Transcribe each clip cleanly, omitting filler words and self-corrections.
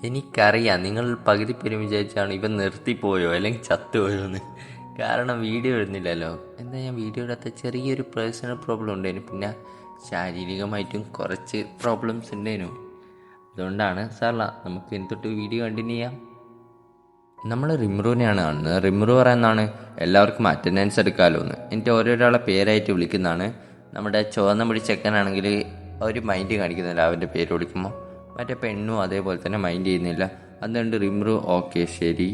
എനിക്കറിയാം നിങ്ങൾ പകുതി പേരും വിചാരിച്ചാണ് ഇവൻ നിർത്തിപ്പോയോ അല്ലെങ്കിൽ ചത്തുപോയോ എന്ന്. കാരണം വീഡിയോ ഇടുന്നില്ലല്ലോ. എന്താ ഞാൻ വീഡിയോ ഇടാത്ത ചെറിയൊരു പേഴ്സണൽ പ്രോബ്ലം ഉണ്ടായിരുന്നു. പിന്നെ ശാരീരികമായിട്ടും കുറച്ച് പ്രോബ്ലംസ് ഉണ്ടായിരുന്നു. അതുകൊണ്ടാണ് സാറല്ല നമുക്ക് എന്തൊട്ട് വീഡിയോ കണ്ടിന്യൂ ചെയ്യാം. നമ്മൾ റിമ്രുവിനെയാണ് കാണുന്നത്. റിമ്രു പറയുന്നതാണ് എല്ലാവർക്കും അറ്റൻഡൻസ് എടുക്കാമല്ലോ എന്ന്. എന്നിട്ട് ഓരോരാളെ പേരായിട്ട് വിളിക്കുന്നതാണ്. നമ്മുടെ ചുവന്ന മുടി ചെക്കനാണെങ്കിൽ ഒരു മൈൻഡ് കാണിക്കുന്നില്ല അവൻ്റെ പേര് വിളിക്കുമ്പോൾ. മറ്റേ പെണ്ണും അതേപോലെ തന്നെ മൈൻഡ് ചെയ്യുന്നില്ല. അതുകൊണ്ട് റിമ്രു ഓക്കെ ശരി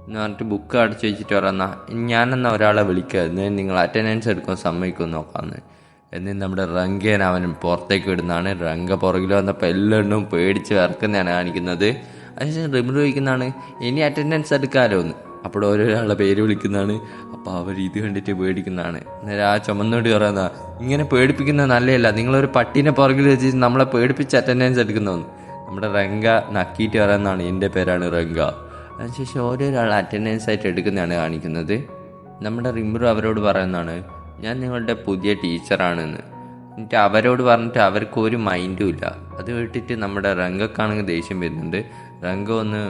എന്ന് പറഞ്ഞിട്ട് ബുക്ക് അടച്ചു വെച്ചിട്ട് പറയുന്ന ഞാനെന്നാ ഒരാളെ വിളിക്കുക എന്ന് നിങ്ങൾ അറ്റൻഡൻസ് എടുക്കാൻ സമ്മതിക്കും നോക്കാമെന്ന്. എന്നിട്ട് നമ്മുടെ റങ്കേനെ അവൻ പുറത്തേക്ക് വിടുന്നതാണ്. റങ്ക പുറകിൽ വന്നപ്പോൾ എല്ലാവരും പേടിച്ച് വിറക്കുന്നതാണ് കാണിക്കുന്നത്. അതിനുശേഷം റിമ്രു ചോദിക്കുന്നതാണ് ഇനി അറ്റൻഡൻസ് എടുക്കാമല്ലോ എന്ന്. അപ്പോൾ ഓരോരാളുടെ പേര് വിളിക്കുന്നതാണ്. അപ്പോൾ അവർ ഇത് കണ്ടിട്ട് പേടിക്കുന്നതാണ്. അന്നേരം ആ ചുമന്നോടി പറയുന്ന ഇങ്ങനെ പേടിപ്പിക്കുന്നത് നല്ലതല്ല, നിങ്ങളൊരു പട്ടീനെ പുറകിൽ വെച്ചിട്ട് നമ്മളെ പേടിപ്പിച്ച് അറ്റൻഡൻസ് എടുക്കുന്നതെന്ന്. നമ്മുടെ റങ്ക നക്കിയിട്ട് പറയുന്നതാണ് എൻ്റെ പേരാണ് റങ്ക. അതിനുശേഷം ഓരോരാൾ അറ്റൻഡൻസ് ആയിട്ട് എടുക്കുന്നതാണ് കാണിക്കുന്നത്. നമ്മുടെ റിമ്രു അവരോട് പറയുന്നതാണ് ഞാൻ നിങ്ങളുടെ പുതിയ ടീച്ചറാണെന്ന്. എന്നിട്ട് അവരോട് പറഞ്ഞിട്ട് അവർക്ക് ഒരു മൈൻഡും ഇല്ല. അത് കേട്ടിട്ട് നമ്മുടെ റങ്കക്കാണെങ്കിൽ ദേഷ്യം വരുന്നുണ്ട്. റങ്ക ഒന്ന്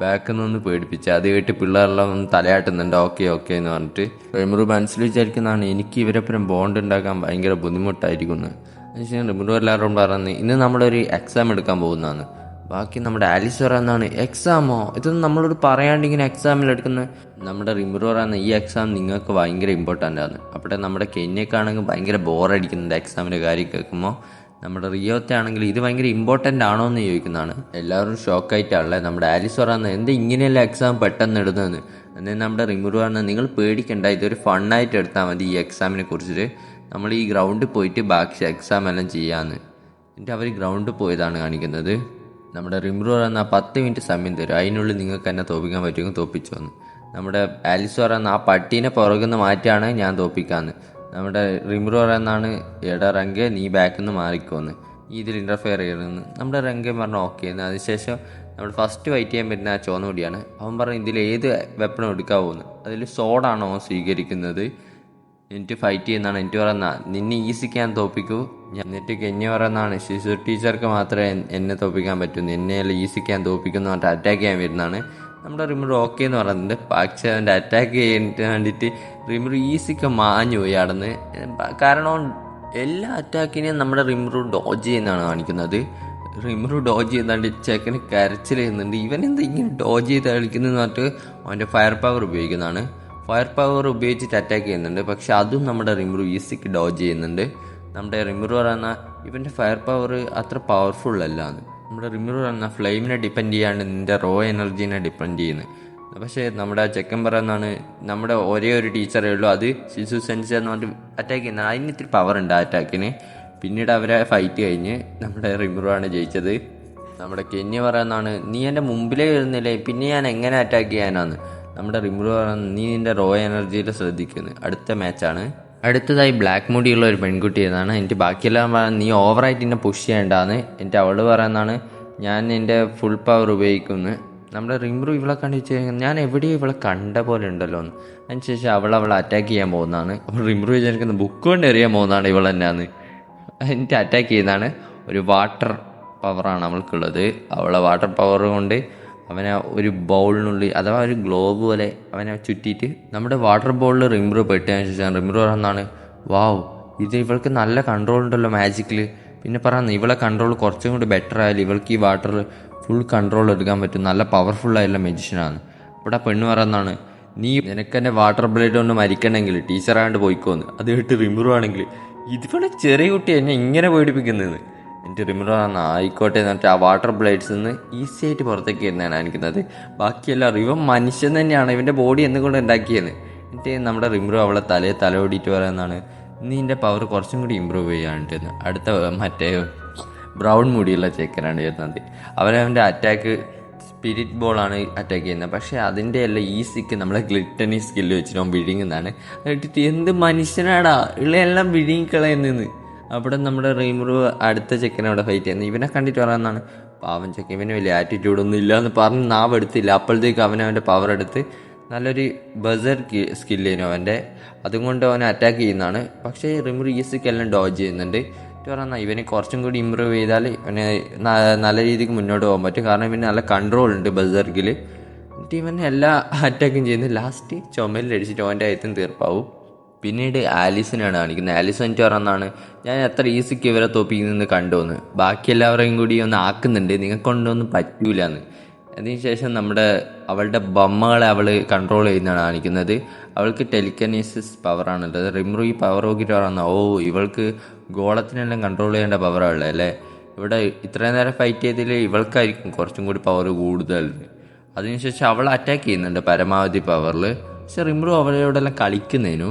ബാക്കിൽ നിന്ന് പേടിപ്പിച്ച് അത് കേട്ട് പിള്ളേരെല്ലാം ഒന്ന് തലയാട്ടുന്നുണ്ട്. ഓക്കെ ഓക്കെ എന്ന് പറഞ്ഞിട്ട് റിമ്രു മനസ്സിൽ വിചാരിക്കുന്നതാണ് എനിക്ക് ഇവരെപ്പുറം ബോണ്ട് ഉണ്ടാക്കാൻ ഭയങ്കര ബുദ്ധിമുട്ടായിരിക്കുന്നു. അതിനുശേഷം റിമ്രു എല്ലാവരോടും പറയുന്നത് ഇന്ന് നമ്മളൊരു എക്സാം എടുക്കാൻ പോകുന്നതാണ്. ബാക്കി നമ്മുടെ ആലിസ് പറയുന്നതാണ് എക്സാമോ, ഇതൊന്നും നമ്മളോട് പറയാണ്ട് ഇങ്ങനെ എക്സാമിൽ എടുക്കുന്നത്. നമ്മുടെ റിമ്രു പറയുന്ന ഈ എക്സാം നിങ്ങൾക്ക് ഭയങ്കര ഇമ്പോർട്ടൻ്റ് ആണ്. അവിടെ നമ്മുടെ കെന്യക്കാണെങ്കിൽ ഭയങ്കര ബോറടിക്കുന്നുണ്ട് എക്സാമിൻ്റെ കാര്യം കേൾക്കുമ്പോൾ. നമ്മുടെ റിയോത്തെ ആണെങ്കിൽ ഇത് ഭയങ്കര ഇമ്പോർട്ടൻ്റ് ആണോ എന്ന് ചോദിക്കുന്നതാണ്. എല്ലാവരും ഷോക്കായിട്ടാണല്ലേ. നമ്മുടെ ആലിസ് പറയുന്നത് എന്താ ഇങ്ങനെയല്ല എക്സാം പെട്ടെന്ന് എടുത്തതെന്ന്. എന്നാൽ നമ്മുടെ റിമ്രു പറയുന്നത് നിങ്ങൾ പേടിക്കണ്ട, ഇതൊരു ഫണ്ണായിട്ട് എടുത്താൽ മതി ഈ എക്സാമിനെ കുറിച്ചിട്ട്. നമ്മൾ ഈ ഗ്രൗണ്ടിൽ പോയിട്ട് ബാക്കി എക്സാം എല്ലാം ചെയ്യാമെന്ന്. എന്നിട്ട് അവർ ഗ്രൗണ്ടിൽ പോയതാണ് കാണിക്കുന്നത്. നമ്മുടെ റിമ്രു പറയുന്ന 10 മിനിറ്റ് സമയം തരും, അതിനുള്ളിൽ നിങ്ങൾക്ക് എന്നെ തോപ്പിക്കാൻ പറ്റുമെങ്കിൽ തോപ്പിച്ചു വന്ന്. നമ്മുടെ ആലിസ് പറയുന്ന ആ പട്ടീനെ പുറകുന്ന് മാറ്റിയാണ് ഞാൻ തോപ്പിക്കാമെന്ന്. നമ്മുടെ റിമ്രു പറയുന്നതാണ് എടാ റങ്കെ നീ ബാക്കിൽ നിന്ന് മാറിക്കോന്ന്, ഈ ഇതിൽ ഇൻ്റർഫെയർ ചെയ്യണമെന്ന്. നമ്മുടെ റങ്കെ പറഞ്ഞു ഓക്കെ എന്ന്. അതിനുശേഷം നമ്മൾ ഫസ്റ്റ് ഫൈറ്റ് ചെയ്യാൻ പറ്റുന്ന ആ ചോന്നുകൂടിയാണ്. അവൻ പറഞ്ഞു ഇതിൽ ഏത് വെപ്പണും എടുക്കാവോന്ന്. അതിൽ സോഡാണോ അവൻ സ്വീകരിക്കുന്നത്. എന്നിട്ട് ഫൈറ്റ് ചെയ്യുന്നതാണ്. എന്നിട്ട് പറയുന്ന നിന്നെ ഈസിക്കാൻ തോപ്പിക്കൂ. എന്നിട്ട് കെന്യ പറയുന്നതാണ് ശിശു ടീച്ചർക്ക് മാത്രമേ എന്നെ തോപ്പിക്കാൻ പറ്റൂ, എന്നെയല്ല ഈസിക്കാൻ തോപ്പിക്കുന്നു പറഞ്ഞിട്ട് അറ്റാക്ക് ചെയ്യാൻ വരുന്നതാണ്. നമ്മുടെ റിമ്രു ഓക്കെ എന്ന് പറയുന്നുണ്ട്. പക്ഷേ അവൻ്റെ അറ്റാക്ക് ചെയ്യാൻ വേണ്ടിയിട്ട് റിമ്രു ഈസിക്ക് മാഞ്ഞു പോയി അടന്ന്. കാരണം എല്ലാ അറ്റാക്കിനെയും നമ്മുടെ റിമ്രു ഡോജ് ചെയ്യുന്നതാണ് കാണിക്കുന്നത്. റിമ്രു ഡോജ് ചെയ്യുന്നുണ്ട്, ചെക്കന് കരച്ചിൽ ചെയ്യുന്നുണ്ട്. ഇവനെന്താ ഇങ്ങനെ ഡോജ് ചെയ്ത് കളിക്കുന്നതെന്ന് പറഞ്ഞിട്ട് അവൻ്റെ ഫയർ പവർ ഉപയോഗിക്കുന്നതാണ്. ഫയർ പവർ ഉപയോഗിച്ചിട്ട് അറ്റാക്ക് ചെയ്യുന്നുണ്ട്. പക്ഷെ അതും നമ്മുടെ റിമ്രു ഈസിക്ക് ഡോജ് ചെയ്യുന്നുണ്ട്. നമ്മുടെ റിമ്രു പറയുന്ന ഇവൻ്റെ ഫയർ പവർ അത്ര പവർഫുൾ അല്ല എന്ന്. നമ്മുടെ റിമ്രു പറയുന്ന ഫ്ലെയിമിനെ ഡിപ്പെൻഡ് ചെയ്യാണ്ട് നിൻ്റെ റോ എനർജീനെ ഡിപ്പെൻഡ് ചെയ്യുന്നത്. പക്ഷേ നമ്മുടെ ചെക്കൻ പറയുന്നതാണ് നമ്മുടെ ഒരേ ഒരു ടീച്ചറേ ഉള്ളൂ, അത് ശിശു സെൻസ് എന്ന് പറഞ്ഞിട്ട് അറ്റാക്ക് ചെയ്യുന്നതാണ്. അതിന് ഇത്തിരി പവർ ഉണ്ട് ആ അറ്റാക്കിന്. പിന്നീട് അവരെ ഫൈറ്റ് കഴിഞ്ഞ് നമ്മുടെ റിമ്രു ആണ് ജയിച്ചത്. നമ്മുടെ കെന്യ പറയുന്നതാണ് നീ എൻ്റെ മുമ്പിലേ വരുന്നില്ലേ, പിന്നെ ഞാൻ എങ്ങനെ അറ്റാക്ക് ചെയ്യാനാണ്. നമ്മുടെ റിമ്രു പറയുന്നത് നീ നിൻ്റെ റോ എനർജിയിൽ ശ്രദ്ധിക്കുന്നു. അടുത്ത മാച്ചാണ്. അടുത്തതായി ബ്ലാക്ക് മുടിയുള്ള ഒരു പെൺകുട്ടി എന്നാണ്. എനിക്ക് ബാക്കിയെല്ലാം പറയുന്നത് നീ ഓവറായിട്ട് എന്നെ പുഷ് ചെയ്യേണ്ടാന്ന്. എന്നിട്ട് അവൾ പറയുന്നതാണ് ഞാൻ എൻ്റെ ഫുൾ പവർ ഉപയോഗിക്കുന്നു. നമ്മുടെ റിമ്രു ഇവളെ കണ്ടിച്ച് ഞാൻ എവിടെയും ഇവളെ കണ്ട പോലെ ഉണ്ടല്ലോ എന്ന്. അതിനുശേഷം അവളെ അറ്റാക്ക് ചെയ്യാൻ പോകുന്നതാണ്. അപ്പോൾ റിമ്രു വിചാരിക്കുന്ന ബുക്ക് കൊണ്ട് എറിയാൻ പോകുന്നതാണ് ഇവൾ തന്നെയാണ്. എന്നിട്ട് അറ്റാക്ക് ചെയ്യുന്നതാണ്. ഒരു വാട്ടർ പവറാണ് അവൾക്കുള്ളത്. അവളെ വാട്ടർ പവർ കൊണ്ട് അവനെ ഒരു ബൗളിനുള്ളിൽ അഥവാ ഒരു ഗ്ലോബ് പോലെ അവനെ ചുറ്റിയിട്ട് നമ്മുടെ വാട്ടർ ബോളിൽ റിമ്രു പെട്ടതിന് ശേഷം റിമ്രു പറയുന്നതാണ് വാവ് ഇത് ഇവൾക്ക് നല്ല കൺട്രോൾ ഉണ്ടല്ലോ മാജിക്കിൽ. പിന്നെ പറയുന്നത് ഇവളെ കൺട്രോൾ കുറച്ചും കൂടി ബെറ്റർ ആയാലും ഇവൾക്ക് ഈ വാട്ടർ ഫുൾ കൺട്രോൾ എടുക്കാൻ പറ്റും, നല്ല പവർഫുള്ളായുള്ള മെജിഷ്യനാണ്. ഇവിടെ പെണ്ണ് പറയുന്നതാണ് നീ നിനക്കെന്നെ വാട്ടർ ബ്ലേഡ് കൊണ്ട് മരിക്കണമെങ്കിൽ ടീച്ചറാണ്ട് പോയിക്കോന്ന്. അത് കേട്ട് റിമ്രു ആണെങ്കിൽ ഇതിവിടെ ചെറിയ കുട്ടി എന്നെ ഇങ്ങനെ പേടിപ്പിക്കുന്നത്. എന്നിട്ട് റിമ്രു ആയിക്കോട്ടെ എന്ന് പറഞ്ഞിട്ട് ആ വാട്ടർ ബ്ലേഡ്സിൽ നിന്ന് ഈസി ആയിട്ട് പുറത്തേക്ക് വരുന്നതാണ് കാണിക്കുന്നത്. ബാക്കിയെല്ലാം ഇവൻ മനുഷ്യൻ തന്നെയാണ്, ഇവൻ്റെ ബോഡി എന്തുകൊണ്ട് ഉണ്ടാക്കിയെന്ന്. എന്നിട്ട് നമ്മുടെ റിമ്രു അവളെ തലയോടിയിട്ട് പറയുന്നതാണ് നിൻ്റെ പവർ കുറച്ചും കൂടി ഇമ്പ്രൂവ് ചെയ്യാണ്ടിരുന്നു. അടുത്ത മറ്റേ ബ്രൗൺ മുടിയുള്ള ചെക്കനാണ് വരുന്നത്. അവൻ്റെ അറ്റാക്ക് സ്പിരിറ്റ് ബോളാണ് അറ്റാക്ക് ചെയ്യുന്നത്. പക്ഷേ അതിൻ്റെ എല്ലാം ഈസിക്ക് നമ്മളെ ഗ്ലിറ്റണി സ്കില്ല് വെച്ചിട്ട് അവൻ വിഴുങ്ങുന്നതാണ്. എന്നിട്ട് എന്ത് മനുഷ്യനാടാ ഇളയെല്ലാം വിഴുങ്ങിക്കളയുന്നത്. അവിടെ നമ്മുടെ റിമ്രു അടുത്ത ചെക്കനെ അവിടെ ഫൈറ്റ് ചെയ്യുന്നത്. ഇവനെ കണ്ടിട്ട് പറയുന്നതാണ് പാവൻ ചെക്കൻ, ഇവന് വലിയ ആറ്റിറ്റ്യൂഡൊന്നും ഇല്ല എന്ന് പറഞ്ഞ് നാവ് എടുത്തില്ല. അപ്പോഴത്തേക്ക് അവൻ്റെ പവർ എടുത്ത് നല്ലൊരു ബസർ സ്കില്ലേനു അവൻ്റെ, അതുകൊണ്ട് അവനെ അറ്റാക്ക് ചെയ്യുന്നതാണ്. പക്ഷേ റിമ്രു ഈസിക്കെല്ലാം ഡോജ് ചെയ്യുന്നുണ്ട്. പറഞ്ഞാൽ ഇവനെ കുറച്ചും കൂടി ഇമ്പ്രൂവ് ചെയ്താൽ ഇവനെ നല്ല രീതിക്ക് മുന്നോട്ട് പോകാൻ പറ്റും. കാരണം ഇവന് നല്ല കൺട്രോൾ ഉണ്ട് ബസർക്കിൽ. എന്നിട്ട് ഇവൻ എല്ലാ അറ്റാക്കും ചെയ്യുന്നത് ലാസ്റ്റ് ചുമലിലടിച്ചിട്ട് അവൻ്റെ അയത്തും തീർപ്പാവും. പിന്നീട് ആലിസിനാണ് കാണിക്കുന്നത്. ആലിസ് എനിക്ക് പറഞ്ഞാണ് ഞാൻ എത്ര ഈസിക്ക് ഇവരെ തോപ്പിക്കുന്നത് കണ്ടുവന്ന്, ബാക്കി എല്ലാവരെയും കൂടി ഒന്ന് ആക്കുന്നുണ്ട്, നിങ്ങൾക്കൊണ്ടൊന്നും പറ്റൂല എന്ന്. അതിനുശേഷം അവളുടെ ബൊമ്മകളെ അവൾ കൺട്രോൾ ചെയ്യുന്നതാണ് കാണിക്കുന്നത്. അവൾക്ക് ടെലിക്കനീസിസ് പവറാണുള്ളത്. റിമ്രു ഈ പവർ നോക്കിയിട്ട് പറഞ്ഞാൽ ഇവൾക്ക് ഗോളത്തിനെല്ലാം കൺട്രോൾ ചെയ്യേണ്ട പവറാണുള്ളത് അല്ലേ. ഇവിടെ ഇത്രയും നേരം ഫൈറ്റ് ചെയ്തതിൽ ഇവൾക്കായിരിക്കും കുറച്ചും കൂടി പവർ കൂടുതൽ. അതിനുശേഷം അവൾ അറ്റാക്ക് ചെയ്യുന്നുണ്ട് പരമാവധി പവറിൽ. പക്ഷെ റിമ്രു അവളോടെല്ലാം കളിക്കുന്നതിനു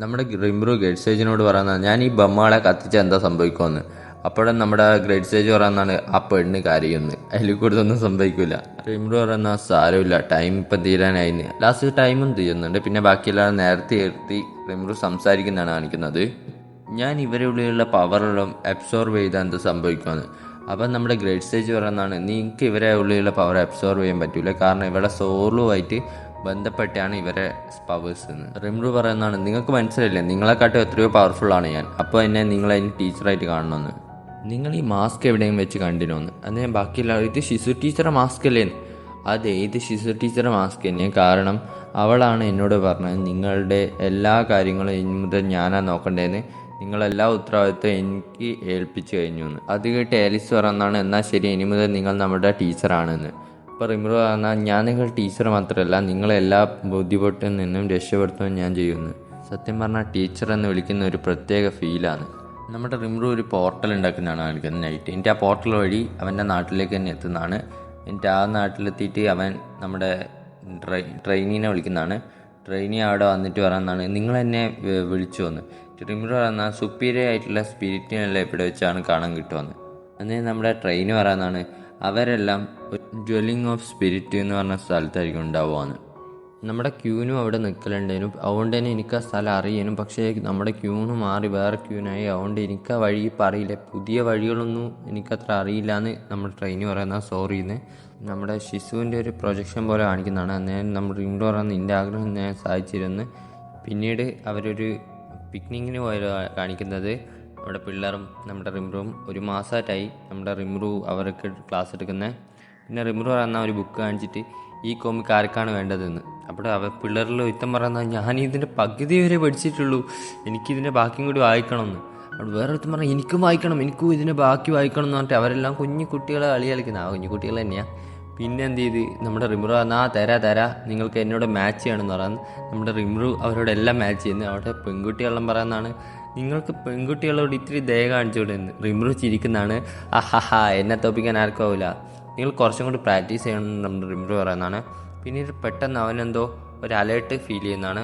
നമ്മുടെ റിമ്രു ഗ്രേറ്റ് സ്റ്റേജിനോട് പറയുന്നത് ഞാൻ ഈ ബൊമ്മകളെ കത്തിച്ചാൽ എന്താ സംഭവിക്കുമെന്ന്. അപ്പോഴും നമ്മുടെ ഗ്രേറ്റ് സ്റ്റേജ് പറയുന്നതാണ് ആ പെണ്ണ് കരയുമെന്ന്, അതിൽ കൂടുതലൊന്നും സംഭവിക്കില്ല. റിമ്രു പറയുന്ന സാരമില്ല, ടൈം ഇപ്പം തീരാനായിന്ന്. ലാസ്റ്റ് ടൈമും തീരുന്നുണ്ട്. പിന്നെ ബാക്കിയെല്ലാം നേരത്തെ നിർത്തി റിമ്രു സംസാരിക്കുന്നതാണ് കാണിക്കുന്നത്. ഞാൻ ഇവരെ ഉള്ളിലുള്ള പവറെല്ലാം അബ്സോർവ് ചെയ്താൽ എന്ത് സംഭവിക്കുമെന്ന്. അപ്പം നമ്മുടെ ഗ്രേറ്റ് സ്റ്റേജ് പറയുന്നതാണ് നിങ്ങൾക്ക് ഇവരെ ഉള്ളിലുള്ള പവർ അബ്സോർവ് ചെയ്യാൻ പറ്റില്ല, കാരണം ഇവരുടെ സോളുമായിട്ട് ബന്ധപ്പെട്ടാണ് ഇവരെ പവേഴ്സ് എന്ന്. റിമ്രു പറയുന്നതാണ് നിങ്ങൾക്ക് മനസ്സിലായില്ലേ, നിങ്ങളെക്കാട്ടും എത്രയോ പവർഫുള്ളാണ് ഞാൻ, അപ്പോൾ എന്നെ നിങ്ങളതിന് ടീച്ചറായിട്ട് കാണണമെന്ന്. നിങ്ങൾ ഈ മാസ്ക് എവിടെയും വെച്ച് കണ്ടിനോന്ന്. അന്ന് ബാക്കിയുള്ള ഇത് ഷിസു ടീച്ചറെ മാസ്ക് അല്ലേ? അതെ, ഇത് ഷിസു ടീച്ചറെ മാസ്ക് തന്നെ. കാരണം അവളാണ് എന്നോട് പറഞ്ഞത് നിങ്ങളുടെ എല്ലാ കാര്യങ്ങളും ഇനി മുതൽ ഞാനാണ് നോക്കേണ്ടതെന്ന്, നിങ്ങളെല്ലാ ഉത്തരവാദിത്വം എനിക്ക് ഏൽപ്പിച്ചു കഴിഞ്ഞു എന്ന്. അത് കേട്ട് ആലിസ് പറയുന്നതാണ് എന്നാൽ ശരി, ഇനി മുതൽ നിങ്ങൾ നമ്മുടെ ടീച്ചറാണെന്ന്. അപ്പോൾ റിമ്രു പറഞ്ഞാൽ ഞാൻ നിങ്ങൾ ടീച്ചർ മാത്രമല്ല, നിങ്ങളെല്ലാ ബുദ്ധിമുട്ടിൽ നിന്നും രക്ഷപ്പെടുത്തുകയും ഞാൻ ചെയ്യുന്നു. സത്യം പറഞ്ഞാൽ ടീച്ചർ എന്ന് വിളിക്കുന്ന ഒരു പ്രത്യേക ഫീലാണ്. നമ്മുടെ റിമ്രു ഒരു പോർട്ടൽ ഉണ്ടാക്കുന്നതാണ് കാണിക്കുന്നത് നൈറ്റ്. എന്നിട്ട് ആ പോർട്ടൽ വഴി അവൻ്റെ നാട്ടിലേക്ക് തന്നെ എത്തുന്നതാണ്. എന്നിട്ട് ആ നാട്ടിലെത്തിയിട്ട് അവൻ നമ്മുടെ ട്രെയിനിനെ വിളിക്കുന്നതാണ്. ട്രെയിനി അവിടെ വന്നിട്ട് പറയുന്നതാണ് നിങ്ങൾ എന്നെ വിളിച്ചു വന്ന്. റിമ്രു പറയുന്ന സുപ്പീരിയർ ആയിട്ടുള്ള സ്പിരിറ്റിനെല്ലാം ഇവിടെ വെച്ചാണ് കാണാൻ കിട്ടുമെന്ന്. അന്നേരം നമ്മുടെ ട്രെയിന് പറയുന്നതാണ് അവരെല്ലാം ഡ്വെല്ലിംഗ് ഓഫ് സ്പിരിറ്റ് എന്ന് പറഞ്ഞ സ്ഥലത്തായിരിക്കും ഉണ്ടാവുകയെന്ന്. നമ്മുടെ ക്യൂനും അവിടെ നിൽക്കലുണ്ടേനും, അതുകൊണ്ട് തന്നെ എനിക്ക് ആ സ്ഥലം അറിയാനും. പക്ഷേ നമ്മുടെ ക്യൂന് മാറി വേറെ ക്യൂനായി, അതുകൊണ്ട് എനിക്ക് ആ വഴി ഇപ്പം അറിയില്ല, പുതിയ വഴികളൊന്നും എനിക്കത്ര അറിയില്ല എന്ന് നമ്മുടെ ട്രെയിന് പറയുന്ന സോറിന്ന്. നമ്മുടെ ഷിസുവിൻ്റെ ഒരു പ്രൊജക്ഷൻ പോലെ കാണിക്കുന്നതാണ്. അന്നേരം നമ്മൾ റിമ്രു പറയുന്ന നിൻ്റെ ആഗ്രഹം ഞാൻ സാധിച്ചിരുന്നു. പിന്നീട് അവരൊരു പിക്നിക്കിന് പോയത് കാണിക്കുന്നത്. നമ്മുടെ പിള്ളേരും നമ്മുടെ റിമ്രുവും ഒരു മാസമായിട്ടായി നമ്മുടെ റിമ്രു അവർക്ക് ക്ലാസ് എടുക്കുന്നത്. പിന്നെ റിമ്രു പറയുന്ന ഒരു ബുക്ക് കാണിച്ചിട്ട് ഈ കോമിക്ക് ആർക്കാണ് വേണ്ടതെന്ന്. അപ്പോൾ പിള്ളേരിൽ ഒരുത്തം പറയുന്നത് ഞാൻ ഇതിൻ്റെ പകുതി വരെ പഠിച്ചിട്ടുള്ളൂ, എനിക്കിതിൻ്റെ ബാക്കിയും കൂടി വായിക്കണമെന്ന്. അവിടെ വേറെ ഒരുത്തം പറഞ്ഞാൽ എനിക്കും വായിക്കണം, എനിക്കും ഇതിൻ്റെ ബാക്കി വായിക്കണം എന്ന് പറഞ്ഞിട്ട് അവരെല്ലാം കുഞ്ഞു കുട്ടികളെ കളിക്കുന്നത്. ആ കുഞ്ഞു കുട്ടികൾ തന്നെയാണ്. പിന്നെ എന്ത് ചെയ്ത് നമ്മുടെ റിമ്രു പറഞ്ഞാൽ തരാ നിങ്ങൾക്ക് എന്നോട് മാച്ച് ചെയ്യണമെന്ന് പറയുന്നത്. നമ്മുടെ റിമ്രു അവരോടെല്ലാം മാച്ച് ചെയ്യുന്നത്. അവിടെ പെൺകുട്ടികളെല്ലാം പറയുന്നതാണ് നിങ്ങൾക്ക് പെൺകുട്ടികളോട് ഇത്തിരി ദയ കാണിച്ചുകൊണ്ടെന്ന്. റിമ്രു ചിരിക്കുന്നതാണ്. എന്നെ തോപ്പിക്കാൻ ആർക്കും ആവില്ല, നിങ്ങൾ കുറച്ചും കൂടി പ്രാക്ടീസ് ചെയ്യണമെന്ന് നമ്മുടെ റിമ്രു പറയുന്നതാണ്. പിന്നീട് പെട്ടെന്ന് അവനെന്തോ ഒരു അലേർട്ട് ഫീൽ ചെയ്യുന്നതാണ്.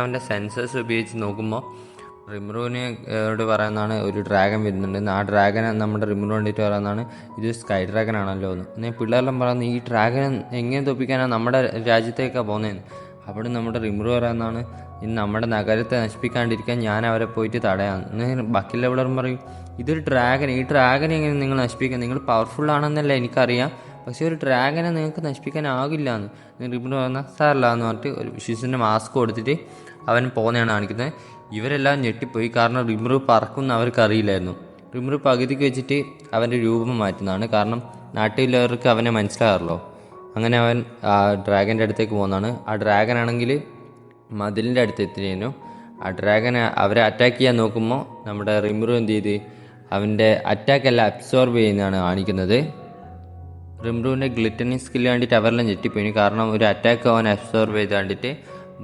അവൻ്റെ സെൻസേഴ്സ് ഉപയോഗിച്ച് നോക്കുമ്പോൾ റിമ്രുവിനോട് പറയുന്നതാണ് ഒരു ഡ്രാഗൺ വരുന്നുണ്ട്. ആ ഡ്രാഗനെ നമ്മുടെ റിമ്രു വേണ്ടിയിട്ട് പറയുന്നതാണ് ഇത് സ്കൈ ഡ്രാഗൺ ആണല്ലോ എന്ന്. എന്നാൽ പിള്ളേരെല്ലാം പറയുന്നത് ഈ ഡ്രാഗൻ എങ്ങനെ തോപ്പിക്കാനാണ് നമ്മുടെ രാജ്യത്തേക്കാണ് പോകുന്നതെന്ന്. അവിടെ നമ്മുടെ റിമ്രു പറയുന്നതാണ് ഇന്ന് നമ്മുടെ നഗരത്തെ നശിപ്പിക്കാണ്ടിരിക്കാൻ ഞാൻ അവരെ പോയിട്ട് തടയാന്ന്. ബാക്കിയുള്ള പിള്ളേരും പറയും ഇതൊരു ഡ്രാഗൻ, ഈ ഡ്രാഗനെ എങ്ങനെ നിങ്ങൾ നശിപ്പിക്കാൻ, നിങ്ങൾ പവർഫുൾ ആണെന്നല്ല എനിക്കറിയാം, പക്ഷേ ഒരു ഡ്രാഗനെ നിങ്ങൾക്ക് നശിപ്പിക്കാനാകില്ല എന്ന്. റിമ്രു പറഞ്ഞാൽ സാറല്ല എന്ന് പറഞ്ഞിട്ട് ഒരു ഷിസുവിൻ്റെ മാസ്ക് കൊടുത്തിട്ട് അവൻ പോകുന്നതാണ് കാണിക്കുന്നത്. ഇവരെല്ലാം ഞെട്ടിപ്പോയി, കാരണം റിമ്രു പറക്കുന്ന അവർക്ക് അറിയില്ലായിരുന്നു. റിമ്രു പകുതിക്ക് വെച്ചിട്ട് അവൻ്റെ രൂപം മാറ്റുന്നതാണ്, കാരണം നാട്ടിലുള്ളവർക്ക് അവനെ മനസ്സിലാകാറല്ലോ. അങ്ങനെ അവൻ ആ ഡ്രാഗൻ്റെ അടുത്തേക്ക് പോകുന്നതാണ്. ആ ഡ്രാഗൻ ആണെങ്കിൽ മതിലിൻ്റെ അടുത്ത് എത്തിയിരുന്നു. ആ ഡ്രാഗൻ അവരെ അറ്റാക്ക് ചെയ്യാൻ നോക്കുമ്പോൾ നമ്മുടെ റിമ്രു എന്ത് ചെയ്ത് അവൻ്റെ അറ്റാക്കെല്ലാം അബ്സോർബ് ചെയ്യുന്നതാണ് കാണിക്കുന്നത്. റിമ്രുവിൻ്റെ ഗ്ലിറ്റനി സ്കില്ല് കണ്ടിട്ട് അവരെല്ലാം ഞെട്ടിപ്പോയി, കാരണം ഒരു അറ്റാക്ക് അവൻ അബ്സോർബ് ചെയ്ത് കണ്ടിട്ട്.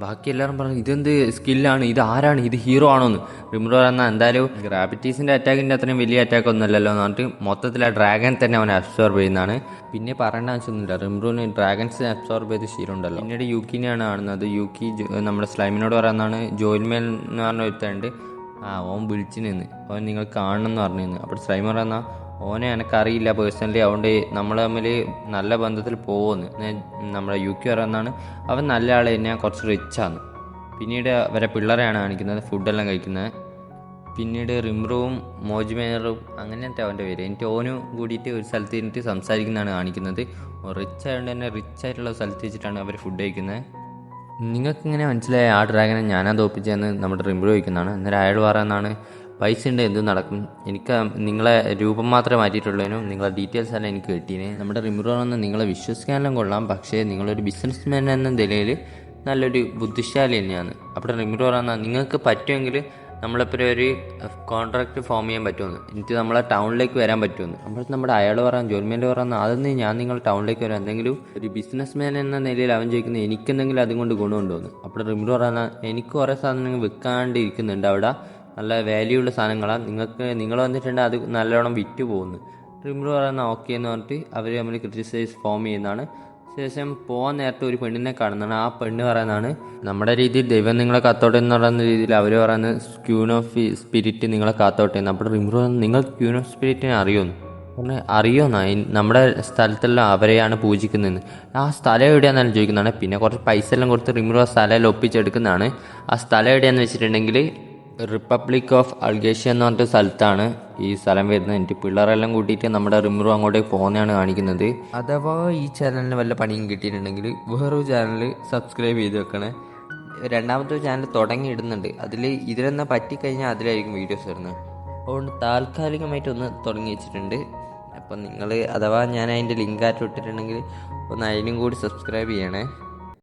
ബാക്കി എല്ലാവരും പറഞ്ഞു ഇതെന്ത് സ്കില്ലാണ്, ഇത് ആരാണ്, ഇത് ഹീറോ ആണോന്ന്. റിമ്രു പറഞ്ഞാൽ എന്തായാലും ഗ്രാവിറ്റീസിൻ്റെ അറ്റാക്കിൻ്റെ അത്രയും വലിയ അറ്റാക്ക് ഒന്നുമല്ലല്ലോ എന്ന് പറഞ്ഞിട്ട് മൊത്തത്തിൽ ആ ഡ്രാഗൻ തന്നെ അവനെ അബ്സോർബ് ചെയ്യുന്നതാണ്. പിന്നെ പറയേണ്ട ആവശ്യമൊന്നുമില്ല, റിമ്രുവിന് ഡ്രാഗൻസ് അബ്സോർബ് ചെയ്ത് ശീലമുണ്ടല്ലോ. പിന്നീട് യൂക്കിനെയാണ് കാണുന്നത്. യൂക്കി നമ്മുടെ സ്ലൈമിനോട് പറയുന്നതാണ് ജോയിൽമേൽ എന്ന് പറഞ്ഞ ഒരുത്തുണ്ട്, ഓൻ വിളിച്ചു നിന്ന് ഓൻ നിങ്ങൾ കാണണം എന്ന് പറഞ്ഞു. അപ്പോൾ സ്ലൈം പറയുന്ന ഓനെ എനിക്കറിയില്ല പേഴ്സണലി, അതുകൊണ്ട് നമ്മൾ തമ്മിൽ നല്ല ബന്ധത്തിൽ പോകുമെന്ന്. നമ്മുടെ യുക്കി പറയുന്നതാണ് അവൻ നല്ല ആളെ തന്നെ, കുറച്ച് റിച്ചാണ്. പിന്നീട് അവരെ പിള്ളേരെയാണ് കാണിക്കുന്നത് ഫുഡെല്ലാം കഴിക്കുന്നത്. പിന്നീട് റിമ്രുവും മോജ്മേറും അങ്ങനത്തെ അവൻ്റെ പേര് എനിക്ക് ഓനും കൂടിയിട്ട് ഒരു സ്ഥലത്ത് ഇരുന്നിട്ട് സംസാരിക്കുന്നതാണ് കാണിക്കുന്നത്. റിച്ച് ആയതുകൊണ്ട് തന്നെ റിച്ച് ആയിട്ടുള്ള സ്ഥലത്ത് വെച്ചിട്ടാണ് അവർ ഫുഡ് കഴിക്കുന്നത്. നിങ്ങൾക്ക് ഇങ്ങനെ മനസ്സിലായ ആ ഡ്രാഗനെ ഞാനാ തോപ്പിച്ചതെന്ന് നമ്മുടെ റിമ്രു ചോദിക്കുന്നതാണ്. അന്നേരം അയാൾ പറയുന്നതാണ് പൈസ ഉണ്ട് എന്തും നടക്കും. എനിക്ക് നിങ്ങളെ രൂപം മാത്രമേ മാറ്റിയിട്ടുള്ളതിനും നിങ്ങളെ ഡീറ്റെയിൽസ് എല്ലാം എനിക്ക് കിട്ടീനെ. നമ്മുടെ റിമിറോന്ന് നിങ്ങളെ വിശ്വസിക്കാനെല്ലാം കൊള്ളാം, പക്ഷേ നിങ്ങളൊരു ബിസിനസ് മാൻ എന്ന നിലയിൽ നല്ലൊരു ബുദ്ധിശാലി തന്നെയാണ്. അപ്പോൾ റിമിറോ പറഞ്ഞാൽ നിങ്ങൾക്ക് പറ്റുമെങ്കിൽ നമ്മളിപ്പോൾ ഒരു കോൺട്രാക്റ്റ് ഫോം ചെയ്യാൻ പറ്റുമെന്ന്, എനിക്ക് നമ്മളെ ടൗണിലേക്ക് വരാൻ പറ്റുമെന്ന്. അപ്പോൾ നമ്മുടെ അയാൾ പറയാൻ ജോലിമേൻ്റെ പറയുന്നത് അതൊന്നും ഞാൻ നിങ്ങൾ ടൗണിലേക്ക് വരാം, എന്തെങ്കിലും ഒരു ബിസിനസ് മാൻ എന്ന നിലയിൽ അവൻ ചോദിക്കുന്നത് എനിക്കെന്തെങ്കിലും അതുകൊണ്ട് ഗുണമുണ്ടോന്ന്. അപ്പോൾ റിമിറോ പറഞ്ഞാൽ എനിക്ക് കുറേ സാധനങ്ങൾ വിൽക്കാണ്ട് ഇരിക്കുന്നുണ്ട് അവിടെ, നല്ല വാല്യൂ ഉള്ള സാധനങ്ങളാണ്, നിങ്ങൾ വന്നിട്ടുണ്ട് അത് നല്ലോണം വിറ്റ് പോകുന്നു. റിമിറോ പറയുന്ന ഓക്കെ എന്ന് പറഞ്ഞിട്ട് അവർ നമ്മൾ ക്രിറ്റിസൈസ് ഫോം ചെയ്യുന്നതാണ്. ശേഷം പോകാൻ നേരത്തെ ഒരു പെണ്ണിനെ കാണുന്നതാണ്. ആ പെണ്ണ് പറയുന്നതാണ് നമ്മുടെ രീതിയിൽ ദൈവം നിങ്ങളെ കാത്തോട്ടെ എന്ന് പറയുന്ന രീതിയിൽ അവർ പറയുന്നത് ക്യൂൻ ഓഫ് സ്പിരിറ്റ് നിങ്ങളെ കാത്തോട്ടെ എന്ന്. അപ്പോൾ റിമിറോ നിങ്ങൾ ക്യൂൻ ഓഫ് സ്പിരിറ്റിനെ അറിയുമെന്ന് പറഞ്ഞാൽ അറിയുമെന്നാ, നമ്മുടെ സ്ഥലത്തെല്ലാം അവരെയാണ് പൂജിക്കുന്നതെന്ന്. ആ സ്ഥലം എവിടെയാണെന്നാലും ചോദിക്കുന്നതാണ്. പിന്നെ കുറച്ച് പൈസ എല്ലാം കൊടുത്ത് റിമിറോ സ്ഥലം ഒപ്പിച്ചെടുക്കുന്നതാണ്. ആ സ്ഥലം എവിടെയാണെന്ന് വെച്ചിട്ടുണ്ടെങ്കിൽ റിപ്പബ്ലിക് ഓഫ് അൾഗേഷ്യ എന്ന് പറഞ്ഞിട്ട് സ്ഥലത്താണ് ഈ സ്ഥലം വരുന്നത്. എനിക്ക് പിള്ളേരെല്ലാം കൂട്ടിയിട്ട് നമ്മുടെ റിമിറോ അങ്ങോട്ടേക്ക് പോകുന്നതാണ് കാണിക്കുന്നത്. അഥവാ ഈ ചാനലിന് വല്ല പണിയും കിട്ടിയിട്ടുണ്ടെങ്കിൽ വേറൊരു ചാനൽ സബ്സ്ക്രൈബ് ചെയ്ത് വെക്കണേ. രണ്ടാമത്തെ ചാനൽ തുടങ്ങി ഇടുന്നുണ്ട്, ഇതിലെന്നാ പറ്റിക്കഴിഞ്ഞാൽ അതിലായിരിക്കും വീഡിയോസ് വരുന്നത്. അതുകൊണ്ട് താൽക്കാലികമായിട്ടൊന്ന് തുടങ്ങി വെച്ചിട്ടുണ്ട്. അപ്പം നിങ്ങൾ അഥവാ ഞാൻ അതിൻ്റെ ലിങ്ക് ആയിട്ട് ഇട്ടിട്ടുണ്ടെങ്കിൽ ഒന്ന് അതിനും കൂടി സബ്സ്ക്രൈബ് ചെയ്യണേ.